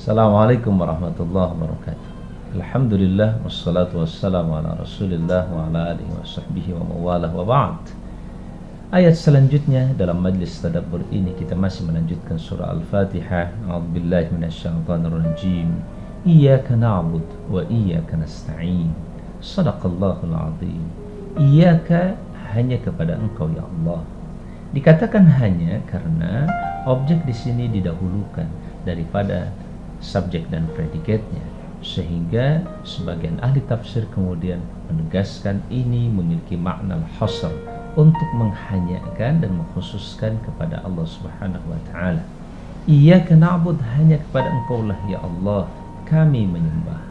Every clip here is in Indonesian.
Assalamualaikum warahmatullahi wabarakatuh. Alhamdulillah wassalatu wassalamu ala Rasulillah wa ala alihi wa sahbihi wa mawalah wa ba'd. Ayat selanjutnya dalam majlis tadabbur ini kita masih melanjutkan surah Al-Fatihah. A'udzubillahi minasyaitonir rajim. Iyyaka na'bud wa iyyaka nasta'in. Shadaqallahul azim. Iyyaka, hanya kepada Engkau ya Allah. Dikatakan hanya karena objek di sini didahulukan daripada subjek dan predikatnya, sehingga sebagian ahli tafsir kemudian menegaskan ini memiliki makna al-hasr, untuk menghanyakan dan mengkhususkan kepada Allah Subhanahu wa taala. Iyyaka na'bud, hanya kepada Engkau lah ya Allah kami menyembah.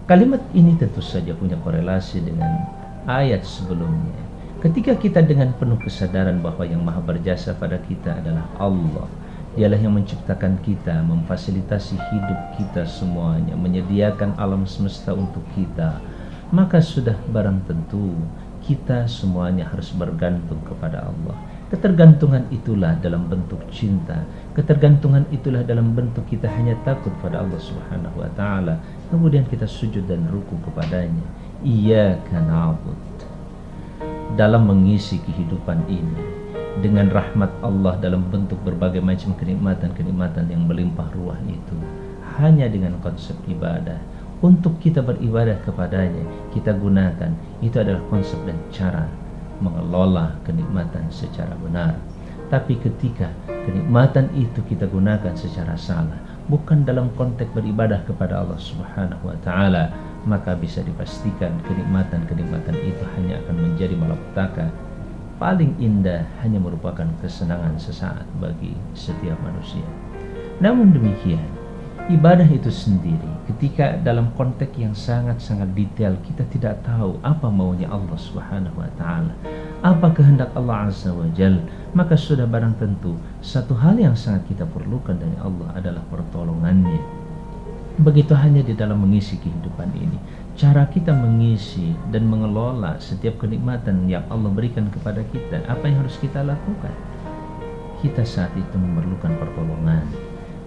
Kalimat ini tentu saja punya korelasi dengan ayat sebelumnya. Ketika kita dengan penuh kesadaran bahwa yang maha berjasa pada kita adalah Allah, Dialah yang menciptakan kita, memfasilitasi hidup kita semuanya, menyediakan alam semesta untuk kita, maka sudah barang tentu kita semuanya harus bergantung kepada Allah. Ketergantungan itulah dalam bentuk cinta, ketergantungan itulah dalam bentuk kita hanya takut pada Allah Subhanahu wa taala, kemudian kita sujud dan ruku kepadanya. Iyyaka na'bud. Dalam mengisi kehidupan ini dengan rahmat Allah dalam bentuk berbagai macam kenikmatan-kenikmatan yang melimpah ruah itu, hanya dengan konsep ibadah untuk kita beribadah kepadanya, kita gunakan itu adalah konsep dan cara mengelola kenikmatan secara benar. Tapi ketika kenikmatan itu kita gunakan secara salah, bukan dalam konteks beribadah kepada Allah Subhanahu wa taala, maka bisa dipastikan kenikmatan-kenikmatan itu hanya akan menjadi malapetaka. Paling indah hanya merupakan kesenangan sesaat bagi setiap manusia. Namun demikian, ibadah itu sendiri ketika dalam konteks yang sangat-sangat detail kita tidak tahu apa maunya Allah Subhanahu wa taala, apa kehendak Allah Azza wa Jal, maka sudah barang tentu satu hal yang sangat kita perlukan dari Allah adalah pertolongannya. Begitu hanya di dalam mengisi kehidupan ini, cara kita mengisi dan mengelola setiap kenikmatan yang Allah berikan kepada kita, apa yang harus kita lakukan? Kita saat itu memerlukan pertolongan.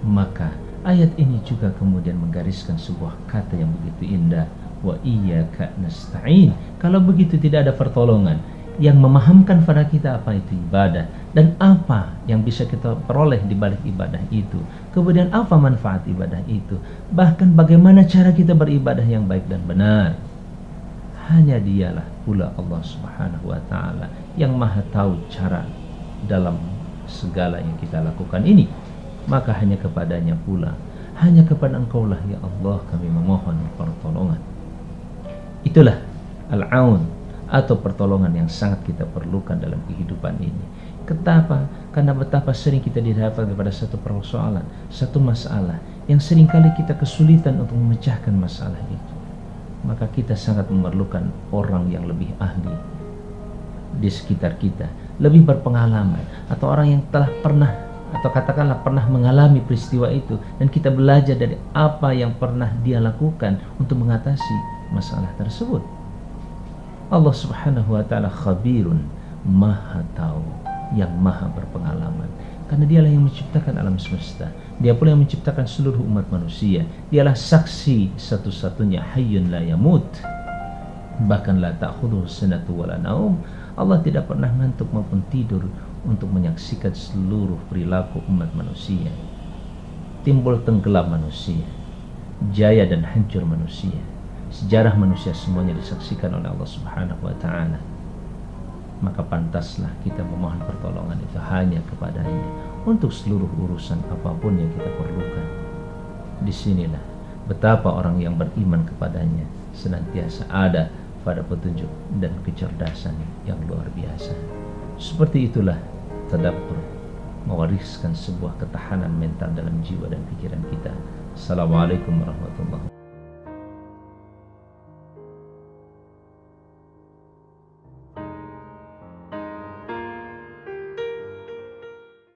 Maka ayat ini juga kemudian menggariskan sebuah kata yang begitu indah, wa iyyaka nasta'in. Kalau begitu tidak ada pertolongan yang memahamkan pada kita apa itu ibadah dan apa yang bisa kita peroleh di balik ibadah itu, kemudian apa manfaat ibadah itu, bahkan bagaimana cara kita beribadah yang baik dan benar. Hanya Dialah pula Allah Subhanahu wa taala yang maha tahu cara dalam segala yang kita lakukan ini. Maka hanya kepadanya pula, hanya kepada Engkau lah ya Allah kami memohon pertolongan. Itulah al-aun atau pertolongan yang sangat kita perlukan dalam kehidupan ini. Kenapa? Karena betapa sering kita dihadapkan kepada satu persoalan, satu masalah yang seringkali kita kesulitan untuk memecahkan masalah itu. Maka kita sangat memerlukan orang yang lebih ahli di sekitar kita, lebih berpengalaman, atau orang yang telah pernah atau katakanlah pernah mengalami peristiwa itu, dan kita belajar dari apa yang pernah dia lakukan untuk mengatasi masalah tersebut. Allah Subhanahu wa taala khabirun, maha tahu, yang maha berpengalaman. Karena Dialah yang menciptakan alam semesta, Dia pula yang menciptakan seluruh umat manusia. Dialah saksi satu-satunya hayyun la yamut, bahkan la ta'khudhuhu sinatu wala naum. Allah tidak pernah ngantuk maupun tidur untuk menyaksikan seluruh perilaku umat manusia, timbul tenggelam manusia, jaya dan hancur manusia. Sejarah manusia semuanya disaksikan oleh Allah Subhanahu wa taala. Maka pantaslah kita memohon pertolongan itu hanya kepadanya untuk seluruh urusan apapun yang kita perlukan. Disinilah betapa orang yang beriman kepadanya senantiasa ada pada petunjuk dan kecerdasan yang luar biasa. Seperti itulah tadabbur mewariskan sebuah ketahanan mental dalam jiwa dan pikiran kita. Assalamualaikum warahmatullahi wabarakatuh.